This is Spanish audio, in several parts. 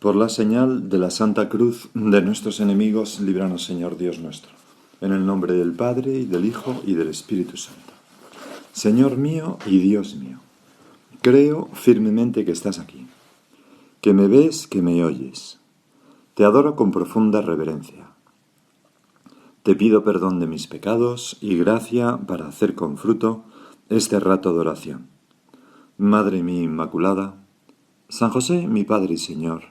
Por la señal de la Santa Cruz de nuestros enemigos, líbranos, Señor Dios nuestro. En el nombre del Padre, y del Hijo, y del Espíritu Santo. Señor mío y Dios mío, creo firmemente que estás aquí, que me ves, que me oyes. Te adoro con profunda reverencia. Te pido perdón de mis pecados y gracia para hacer con fruto este rato de oración. Madre mía Inmaculada, San José, mi Padre y Señor,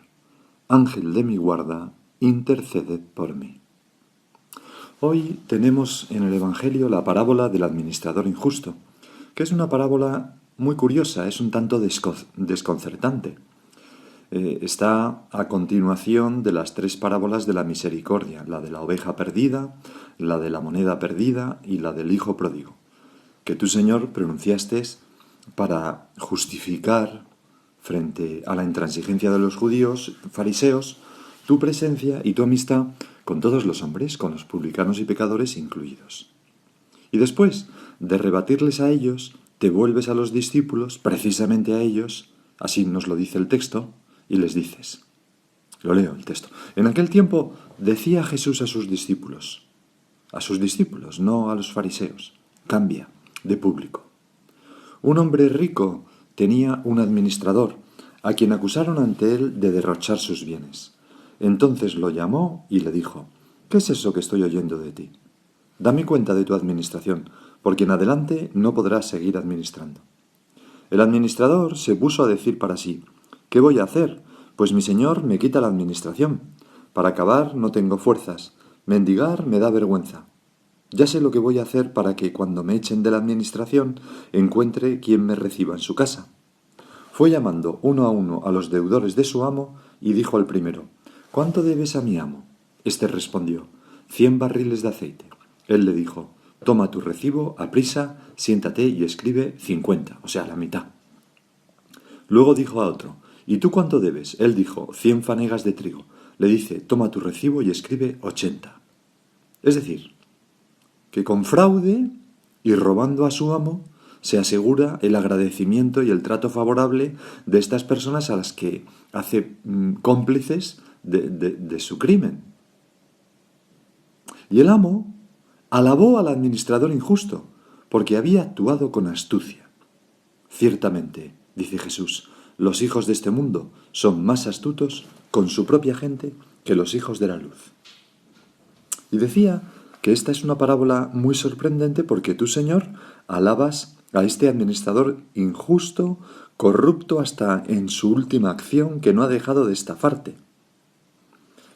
Ángel de mi guarda, interceded por mí. Hoy tenemos en el Evangelio la parábola del administrador injusto, que es una parábola muy curiosa, es un tanto desconcertante. Está a continuación de las tres parábolas de la misericordia, la de la oveja perdida, la de la moneda perdida y la del hijo pródigo, que tú, Señor, pronunciaste para justificar frente a la intransigencia de los judíos, fariseos, tu presencia y tu amistad con todos los hombres, con los publicanos y pecadores incluidos. Y después de rebatirles a ellos, te vuelves a los discípulos, precisamente a ellos, así nos lo dice el texto, y les dices, lo leo el texto, en aquel tiempo decía Jesús a sus discípulos, no a los fariseos, cambia de público. Un hombre rico tenía un administrador, a quien acusaron ante él de derrochar sus bienes. Entonces lo llamó y le dijo, ¿qué es eso que estoy oyendo de ti? Dame cuenta de tu administración, porque en adelante no podrás seguir administrando. El administrador se puso a decir para sí, ¿qué voy a hacer? Pues mi señor me quita la administración. Para acabar no tengo fuerzas, mendigar me da vergüenza. Ya sé lo que voy a hacer para que cuando me echen de la administración encuentre quien me reciba en su casa. Fue llamando uno a uno a los deudores de su amo y dijo al primero, ¿cuánto debes a mi amo? Este respondió, 100 barriles de aceite. Él le dijo, toma tu recibo, aprisa, siéntate y escribe 50, o sea, la mitad. Luego dijo a otro, ¿y tú cuánto debes? Él dijo, 100 fanegas de trigo. Le dice, toma tu recibo y escribe 80. Es decir, que con fraude y robando a su amo se asegura el agradecimiento y el trato favorable de estas personas a las que hace cómplices de su crimen. Y el amo alabó al administrador injusto porque había actuado con astucia. Ciertamente, dice Jesús, los hijos de este mundo son más astutos con su propia gente que los hijos de la luz. Y decía que esta es una parábola muy sorprendente porque tú, Señor, alabas a este administrador injusto, corrupto hasta en su última acción, que no ha dejado de estafarte.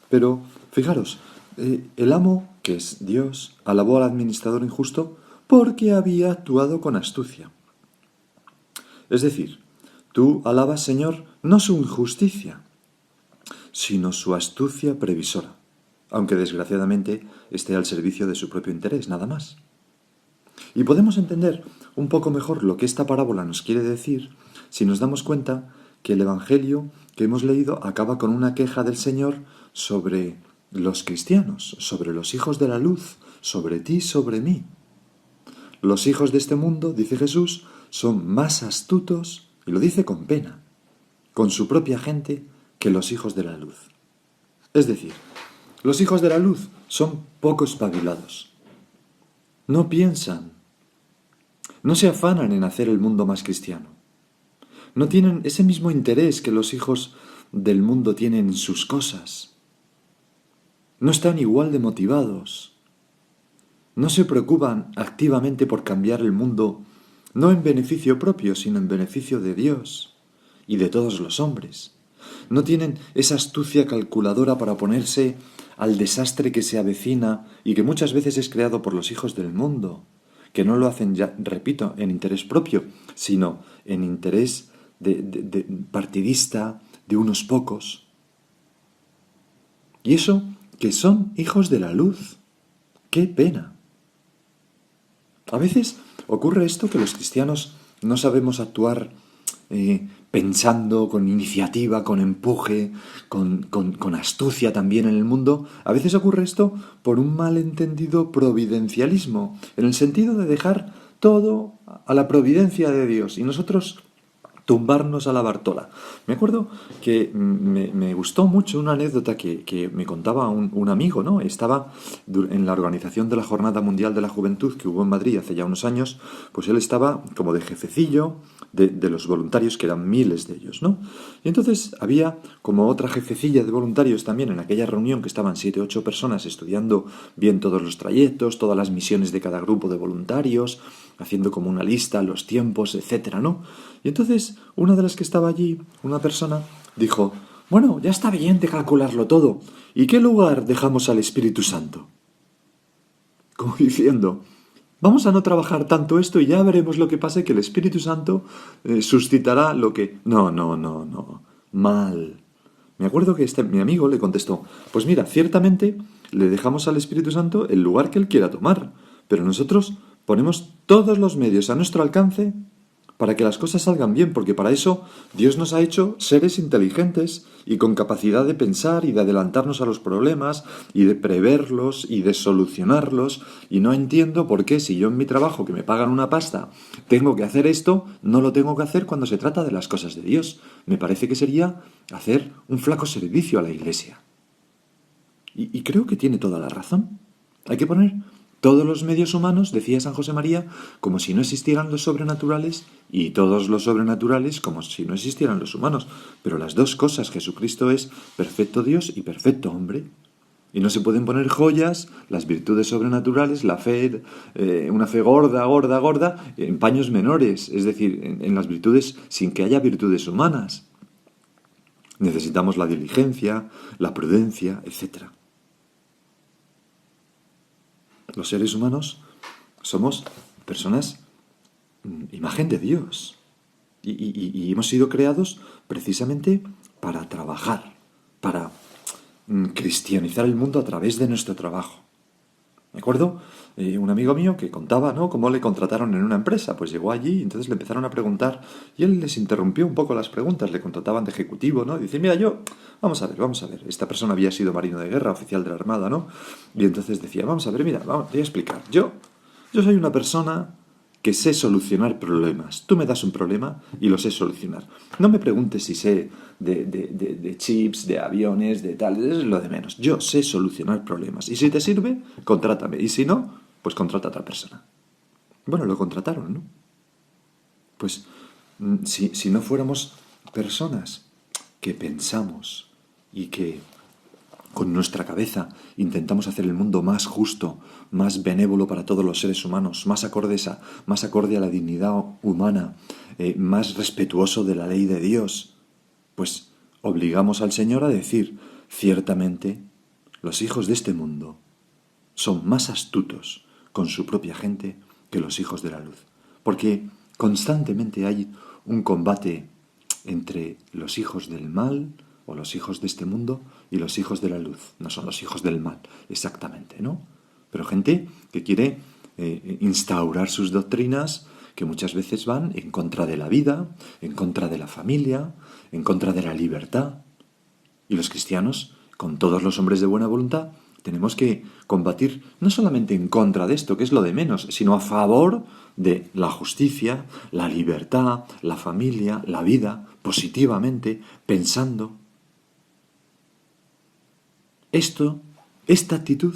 Pero, fijaros, el amo, que es Dios, alabó al administrador injusto porque había actuado con astucia. Es decir, tú alabas, Señor, no su injusticia, sino su astucia previsora, aunque desgraciadamente esté al servicio de su propio interés, nada más. Y podemos entender un poco mejor lo que esta parábola nos quiere decir si nos damos cuenta que el Evangelio que hemos leído acaba con una queja del Señor sobre los cristianos, sobre los hijos de la luz, sobre ti, sobre mí. Los hijos de este mundo, dice Jesús, son más astutos, y lo dice con pena, con su propia gente que los hijos de la luz. Es decir, los hijos de la luz son poco espabilados. No piensan, no se afanan en hacer el mundo más cristiano. No tienen ese mismo interés que los hijos del mundo tienen en sus cosas. No están igual de motivados. No se preocupan activamente por cambiar el mundo, no en beneficio propio, sino en beneficio de Dios y de todos los hombres. No tienen esa astucia calculadora para oponerse al desastre que se avecina y que muchas veces es creado por los hijos del mundo, que no lo hacen, ya repito, en interés propio, sino en interés de partidista de unos pocos. Y eso, que son hijos de la luz. ¡Qué pena! A veces ocurre esto que los cristianos no sabemos actuar pensando, con iniciativa, con empuje, con astucia también en el mundo. A veces ocurre esto por un malentendido providencialismo, en el sentido de dejar todo a la providencia de Dios. Y nosotros tumbarnos a la Bartola. Me acuerdo que me gustó mucho una anécdota que me contaba un amigo, ¿no? Estaba en la organización de la Jornada Mundial de la Juventud que hubo en Madrid hace ya unos años, pues él estaba como de jefecillo de los voluntarios, que eran miles de ellos, ¿no? Y entonces había como otra jefecilla de voluntarios también en aquella reunión, que estaban 7 o 8 personas estudiando bien todos los trayectos, todas las misiones de cada grupo de voluntarios, haciendo como una lista, los tiempos, etcétera, ¿no? Y entonces una de las que estaba allí, una persona, dijo: bueno, ya está bien de calcularlo todo. ¿Y qué lugar dejamos al Espíritu Santo? Como diciendo: vamos a no trabajar tanto esto y ya veremos lo que pasa, y que el Espíritu Santo suscitará lo que... No, no, no, no. Mal. Me acuerdo que mi amigo le contestó: pues mira, ciertamente le dejamos al Espíritu Santo el lugar que él quiera tomar, pero nosotros ponemos todos los medios a nuestro alcance para que las cosas salgan bien, porque para eso Dios nos ha hecho seres inteligentes y con capacidad de pensar y de adelantarnos a los problemas y de preverlos y de solucionarlos. Y no entiendo por qué, si yo en mi trabajo, que me pagan una pasta, tengo que hacer esto, no lo tengo que hacer cuando se trata de las cosas de Dios. Me parece que sería hacer un flaco servicio a la Iglesia. Y creo que tiene toda la razón. Hay que poner todos los medios humanos, decía San José María, como si no existieran los sobrenaturales, y todos los sobrenaturales como si no existieran los humanos. Pero las dos cosas: Jesucristo es perfecto Dios y perfecto hombre. Y no se pueden poner joyas, las virtudes sobrenaturales, la fe, una fe gorda, gorda, gorda, en paños menores, es decir, en las virtudes sin que haya virtudes humanas. Necesitamos la diligencia, la prudencia, etc. Los seres humanos somos personas, imagen de Dios. Y hemos sido creados precisamente para trabajar, para cristianizar el mundo a través de nuestro trabajo. Me acuerdo un amigo mío que contaba, ¿no?, cómo le contrataron en una empresa. Pues llegó allí y entonces le empezaron a preguntar y él les interrumpió un poco las preguntas. Le contrataban de ejecutivo, ¿no? Y dice: mira, vamos a ver. Esta persona había sido marino de guerra, oficial de la Armada, ¿no? Y entonces decía: vamos a ver, mira, te voy a explicar. Yo soy una persona que sé solucionar problemas. Tú me das un problema y lo sé solucionar. No me preguntes si sé de chips, de aviones, de tal, es lo de menos. Yo sé solucionar problemas. Y si te sirve, contrátame. Y si no, pues contrata a otra persona. Bueno, lo contrataron, ¿no? Pues si no fuéramos personas que pensamos y que con nuestra cabeza intentamos hacer el mundo más justo, más benévolo para todos los seres humanos, más acorde a la dignidad humana, más respetuoso de la ley de Dios, pues obligamos al Señor a decir: ciertamente los hijos de este mundo son más astutos con su propia gente que los hijos de la luz, porque constantemente hay un combate entre los hijos del mal o los hijos de este mundo y los hijos de la luz. No son los hijos del mal, exactamente, ¿no? Pero gente que quiere instaurar sus doctrinas que muchas veces van en contra de la vida, en contra de la familia, en contra de la libertad. Y los cristianos, con todos los hombres de buena voluntad, tenemos que combatir no solamente en contra de esto, que es lo de menos, sino a favor de la justicia, la libertad, la familia, la vida, positivamente, pensando. Esta actitud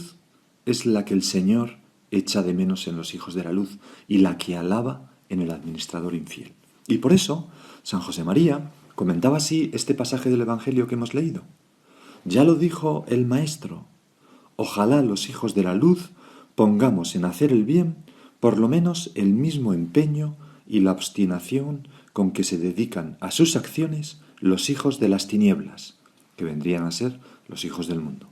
es la que el Señor echa de menos en los hijos de la luz y la que alaba en el administrador infiel. Y por eso San José María comentaba así este pasaje del Evangelio que hemos leído. Ya lo dijo el Maestro: ojalá los hijos de la luz pongamos en hacer el bien por lo menos el mismo empeño y la obstinación con que se dedican a sus acciones los hijos de las tinieblas, que vendrían a ser los hijos del mundo.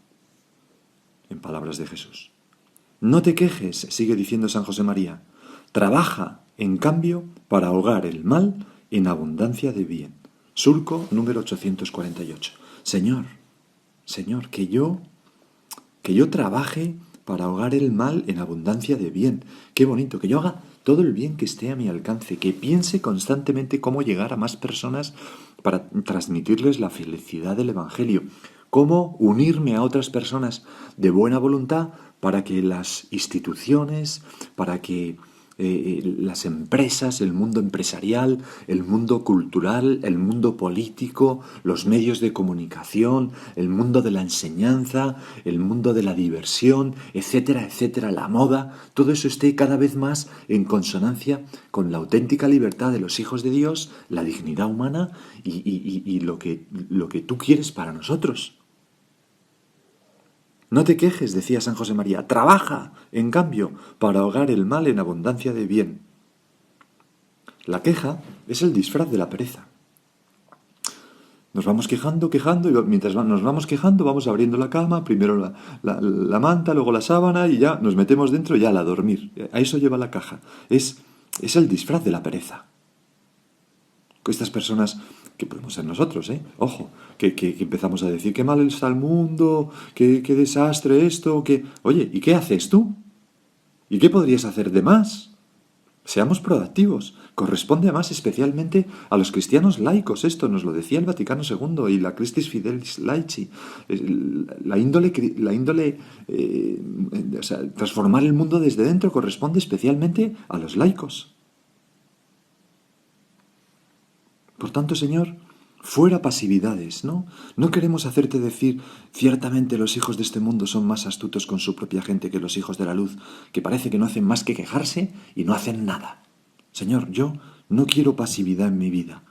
En palabras de Jesús. No te quejes, sigue diciendo San José María. Trabaja, en cambio, para ahogar el mal en abundancia de bien. Surco número 848. Señor, que yo trabaje para ahogar el mal en abundancia de bien. Qué bonito, que yo haga todo el bien que esté a mi alcance, que piense constantemente cómo llegar a más personas para transmitirles la felicidad del Evangelio, cómo unirme a otras personas de buena voluntad para que las instituciones, para que las empresas, el mundo empresarial, el mundo cultural, el mundo político, los medios de comunicación, el mundo de la enseñanza, el mundo de la diversión, etcétera, etcétera, la moda, todo eso esté cada vez más en consonancia con la auténtica libertad de los hijos de Dios, la dignidad humana y lo que tú quieres para nosotros. No te quejes, decía San José María, trabaja, en cambio, para ahogar el mal en abundancia de bien. La queja es el disfraz de la pereza. Nos vamos quejando, y mientras nos vamos quejando vamos abriendo la cama, primero la manta, luego la sábana y ya nos metemos dentro ya a dormir. A eso lleva la caja. Es el disfraz de la pereza. Estas personas, que podemos ser nosotros, ojo, que empezamos a decir qué mal está el mundo, qué desastre esto, Oye, ¿y qué haces tú? ¿Y qué podrías hacer de más? Seamos proactivos. Corresponde además especialmente a los cristianos laicos. Esto nos lo decía el Vaticano II y la Christis Fidelis Laici. Transformar el mundo desde dentro corresponde especialmente a los laicos. Por tanto, Señor, fuera pasividades, ¿no? No queremos hacerte decir, ciertamente los hijos de este mundo son más astutos con su propia gente que los hijos de la luz, que parece que no hacen más que quejarse y no hacen nada. Señor, yo no quiero pasividad en mi vida.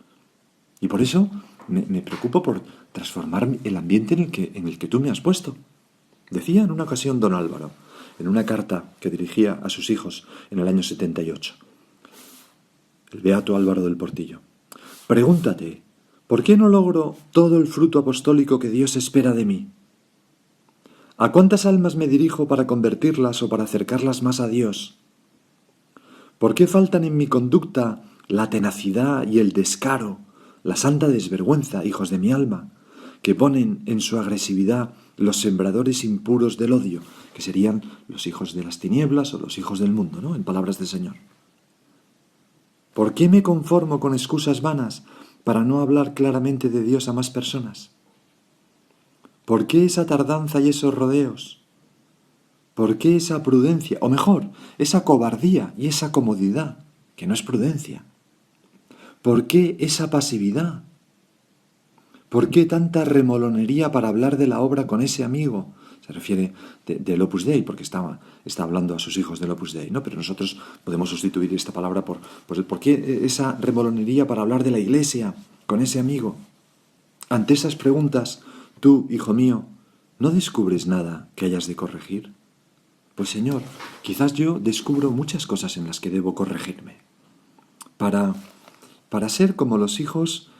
Y por eso me preocupo por transformar el ambiente en el que tú me has puesto. Decía en una ocasión don Álvaro, en una carta que dirigía a sus hijos en el año 78, el beato Álvaro del Portillo. Pregúntate, ¿por qué no logro todo el fruto apostólico que Dios espera de mí? ¿A cuántas almas me dirijo para convertirlas o para acercarlas más a Dios? ¿Por qué faltan en mi conducta la tenacidad y el descaro, la santa desvergüenza, hijos de mi alma, que ponen en su agresividad los sembradores impuros del odio, que serían los hijos de las tinieblas o los hijos del mundo, ¿no? En palabras del Señor. ¿Por qué me conformo con excusas vanas para no hablar claramente de Dios a más personas? ¿Por qué esa tardanza y esos rodeos? ¿Por qué esa prudencia? O mejor, esa cobardía y esa comodidad, que no es prudencia. ¿Por qué esa pasividad? ¿Por qué tanta remolonería para hablar de la obra con ese amigo? Se refiere del Opus Dei, porque está hablando a sus hijos del Opus Dei, ¿no? Pero nosotros podemos sustituir esta palabra por ¿por qué esa remolonería para hablar de la Iglesia con ese amigo? Ante esas preguntas, tú, hijo mío, ¿no descubres nada que hayas de corregir? Pues Señor, quizás yo descubro muchas cosas en las que debo corregirme. Para ser como los hijos...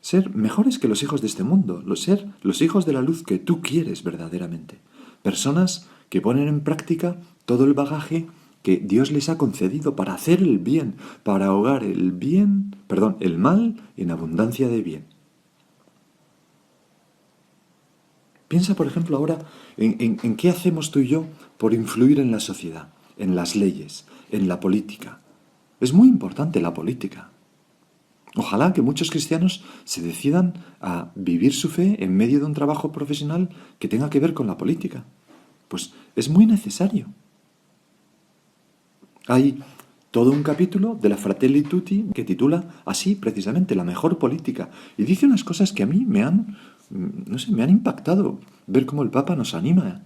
ser mejores que los hijos de este mundo, ser los hijos de la luz que tú quieres verdaderamente. Personas que ponen en práctica todo el bagaje que Dios les ha concedido para hacer el bien, para ahogar el mal en abundancia de bien. Piensa, por ejemplo, ahora en qué hacemos tú y yo por influir en la sociedad, en las leyes, en la política. Es muy importante la política. Ojalá que muchos cristianos se decidan a vivir su fe en medio de un trabajo profesional que tenga que ver con la política. Pues es muy necesario. Hay todo un capítulo de la Fratelli Tutti que titula así precisamente la mejor política y dice unas cosas que a mí me han impactado. Ver cómo el Papa nos anima.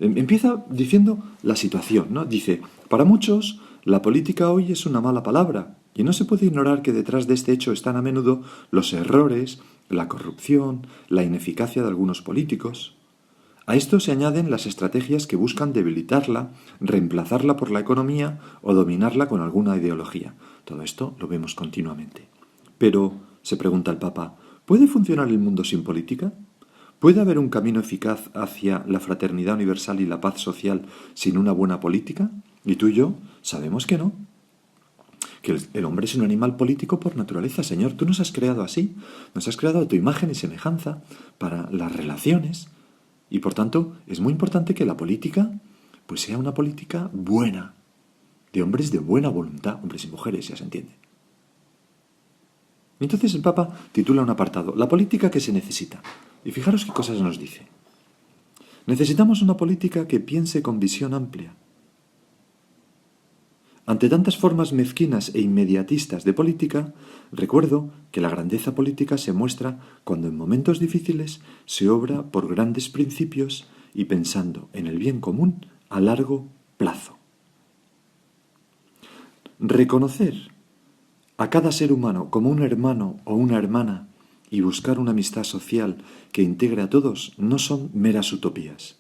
Empieza diciendo la situación, ¿no? Dice, para muchos la política hoy es una mala palabra. Y no se puede ignorar que detrás de este hecho están a menudo los errores, la corrupción, la ineficacia de algunos políticos. A esto se añaden las estrategias que buscan debilitarla, reemplazarla por la economía o dominarla con alguna ideología. Todo esto lo vemos continuamente. Pero, se pregunta el Papa, ¿puede funcionar el mundo sin política? ¿Puede haber un camino eficaz hacia la fraternidad universal y la paz social sin una buena política? Y tú y yo sabemos que no. Que el hombre es un animal político por naturaleza. Señor, tú nos has creado así, nos has creado a tu imagen y semejanza para las relaciones y por tanto es muy importante que la política pues sea una política buena, de hombres de buena voluntad, hombres y mujeres, ya se entiende. Entonces el Papa titula un apartado, la política que se necesita. Y fijaros qué cosas nos dice. Necesitamos una política que piense con visión amplia, Ante tantas formas mezquinas e inmediatistas de política, recuerdo que la grandeza política se muestra cuando en momentos difíciles se obra por grandes principios y pensando en el bien común a largo plazo. Reconocer a cada ser humano como un hermano o una hermana y buscar una amistad social que integre a todos no son meras utopías.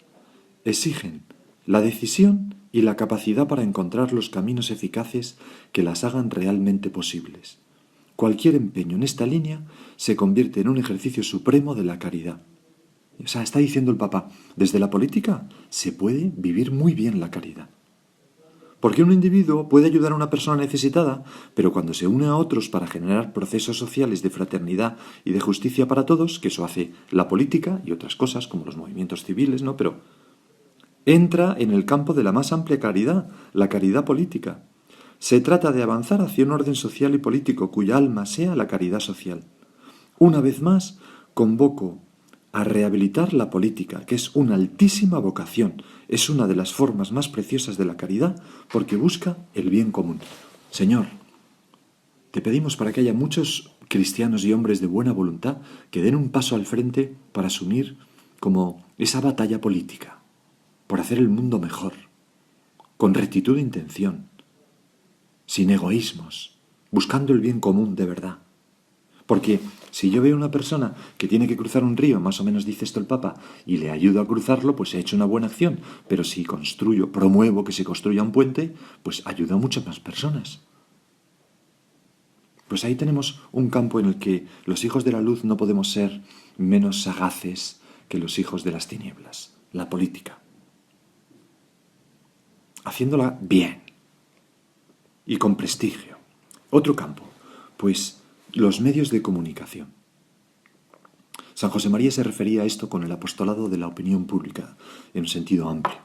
Exigen la decisión y la capacidad para encontrar los caminos eficaces que las hagan realmente posibles. Cualquier empeño en esta línea se convierte en un ejercicio supremo de la caridad. O sea, está diciendo el Papa, desde la política se puede vivir muy bien la caridad. Porque un individuo puede ayudar a una persona necesitada, pero cuando se une a otros para generar procesos sociales de fraternidad y de justicia para todos, que eso hace la política y otras cosas como los movimientos civiles, ¿no? Pero entra en el campo de la más amplia caridad, la caridad política. Se trata de avanzar hacia un orden social y político cuya alma sea la caridad social. Una vez más, convoco a rehabilitar la política, que es una altísima vocación, es una de las formas más preciosas de la caridad porque busca el bien común. Señor, te pedimos para que haya muchos cristianos y hombres de buena voluntad que den un paso al frente para asumir como esa batalla política, por hacer el mundo mejor, con rectitud de intención, sin egoísmos, buscando el bien común de verdad. Porque si yo veo una persona que tiene que cruzar un río, más o menos dice esto el Papa, y le ayudo a cruzarlo, pues he hecho una buena acción. Pero si promuevo que se construya un puente, pues ayudo a muchas más personas. Pues ahí tenemos un campo en el que los hijos de la luz no podemos ser menos sagaces que los hijos de las tinieblas, la política. Haciéndola bien y con prestigio. Otro campo, pues los medios de comunicación. San José María se refería a esto con el apostolado de la opinión pública, en un sentido amplio.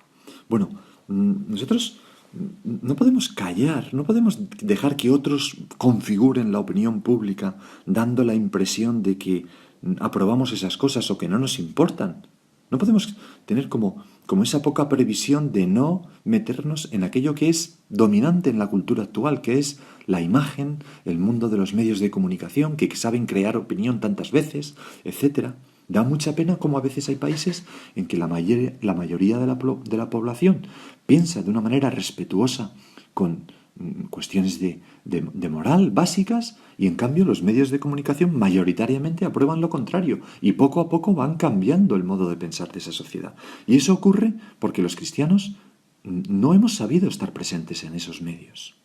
Bueno, nosotros no podemos callar, no podemos dejar que otros configuren la opinión pública dando la impresión de que aprobamos esas cosas o que no nos importan. No podemos tener como esa poca previsión de no meternos en aquello que es dominante en la cultura actual, que es la imagen, el mundo de los medios de comunicación, que saben crear opinión tantas veces, etc. Da mucha pena como a veces hay países en que la mayoría de la población piensa de una manera respetuosa con cuestiones de moral básicas y en cambio los medios de comunicación mayoritariamente aprueban lo contrario y poco a poco van cambiando el modo de pensar de esa sociedad. Y eso ocurre porque los cristianos no hemos sabido estar presentes en esos medios.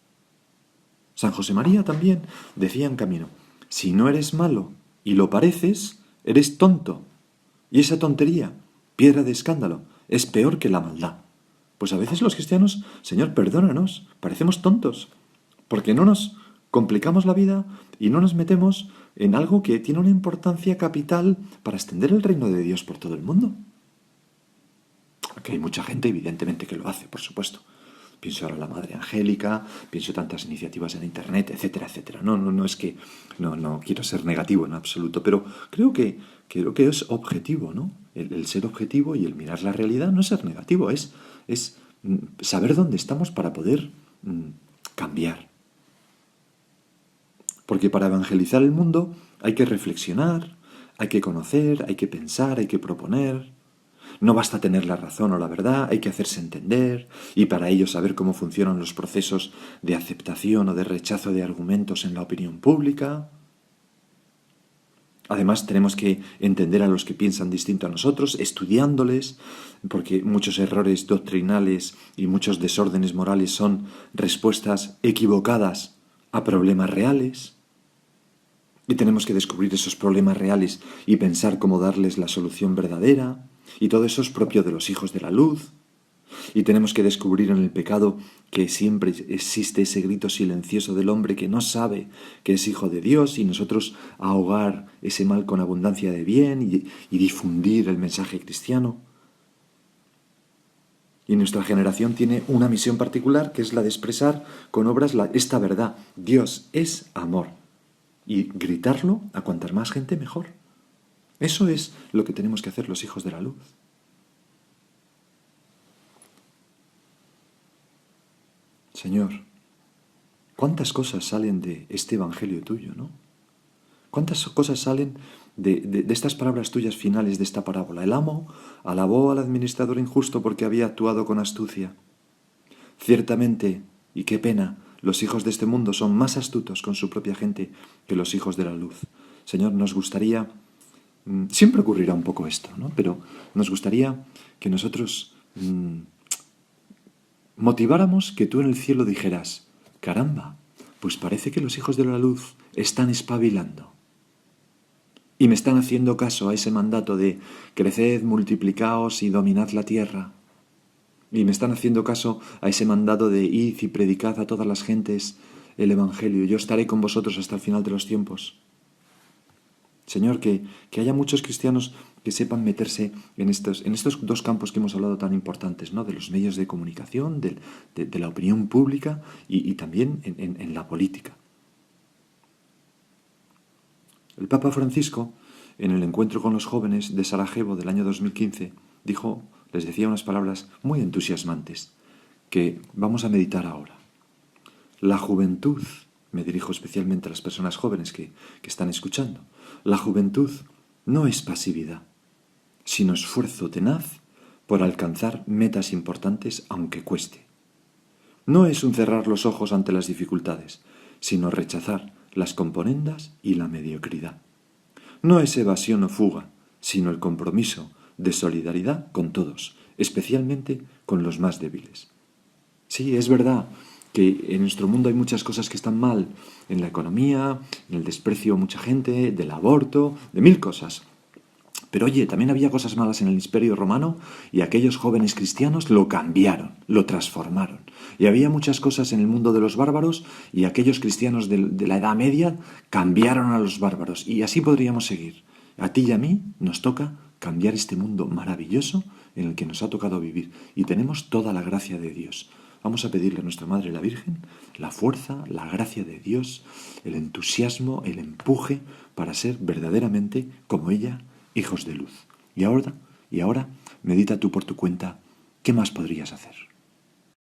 San José María también decía en camino, si no eres malo y lo pareces, eres tonto. Y esa tontería, piedra de escándalo, es peor que la maldad. Pues a veces los cristianos, Señor, perdónanos, parecemos tontos, porque no nos complicamos la vida y no nos metemos en algo que tiene una importancia capital para extender el reino de Dios por todo el mundo. Aunque hay mucha gente, evidentemente, que lo hace, por supuesto. Pienso ahora en la Madre Angélica, pienso en tantas iniciativas en Internet, etcétera, etcétera. No es que no quiero ser negativo en absoluto, pero creo que es objetivo, ¿no? El ser objetivo y el mirar la realidad no es ser negativo, es saber dónde estamos para poder cambiar. Porque para evangelizar el mundo hay que reflexionar, hay que conocer, hay que pensar, hay que proponer. No basta tener la razón o la verdad, hay que hacerse entender y para ello saber cómo funcionan los procesos de aceptación o de rechazo de argumentos en la opinión pública. Además, tenemos que entender a los que piensan distinto a nosotros, estudiándoles, porque muchos errores doctrinales y muchos desórdenes morales son respuestas equivocadas a problemas reales. Y tenemos que descubrir esos problemas reales y pensar cómo darles la solución verdadera. Y todo eso es propio de los hijos de la luz. Y tenemos que descubrir en el pecado que siempre existe ese grito silencioso del hombre que no sabe que es hijo de Dios y nosotros ahogar ese mal con abundancia de bien y difundir el mensaje cristiano. Y nuestra generación tiene una misión particular que es la de expresar con obras esta verdad. Dios es amor. Y gritarlo a cuanta más gente mejor. Eso es lo que tenemos que hacer los hijos de la luz. Señor, ¿Cuántas cosas salen de este Evangelio tuyo, no? ¿Cuántas cosas salen de estas palabras tuyas finales de esta parábola? El amo alabó al administrador injusto porque había actuado con astucia. Ciertamente, y qué pena, los hijos de este mundo son más astutos con su propia gente que los hijos de la luz. Señor, nos gustaría, siempre ocurrirá un poco esto, ¿no? Pero nos gustaría que nosotros motiváramos que tú en el cielo dijeras, caramba, pues parece que los hijos de la luz están espabilando. Y me están haciendo caso a ese mandato de creced, multiplicaos y dominad la tierra. Y me están haciendo caso a ese mandato de id y predicad a todas las gentes el Evangelio. Yo estaré con vosotros hasta el final de los tiempos. Señor, que haya muchos cristianos que sepan meterse en estos dos campos que hemos hablado tan importantes, ¿no? De los medios de comunicación, de la opinión pública y también en la política. El Papa Francisco, en el encuentro con los jóvenes de Sarajevo del año 2015, les decía unas palabras muy entusiasmantes que vamos a meditar ahora. La juventud, me dirijo especialmente a las personas jóvenes que están escuchando, la juventud no es pasividad, sino esfuerzo tenaz por alcanzar metas importantes aunque cueste. No es un cerrar los ojos ante las dificultades, sino rechazar las componendas y la mediocridad. No es evasión o fuga, sino el compromiso de solidaridad con todos, especialmente con los más débiles. Sí, es verdad que en nuestro mundo hay muchas cosas que están mal, en la economía, en el desprecio a mucha gente, del aborto, de mil cosas. Pero oye, también había cosas malas en el Imperio Romano y aquellos jóvenes cristianos lo cambiaron, lo transformaron. Y había muchas cosas en el mundo de los bárbaros y aquellos cristianos de la Edad Media cambiaron a los bárbaros. Y así podríamos seguir. A ti y a mí nos toca cambiar este mundo maravilloso en el que nos ha tocado vivir. Y tenemos toda la gracia de Dios. Vamos a pedirle a nuestra Madre la Virgen la fuerza, la gracia de Dios, el entusiasmo, el empuje para ser verdaderamente como ella, hijos de luz. Y ahora, medita tú por tu cuenta, ¿qué más podrías hacer?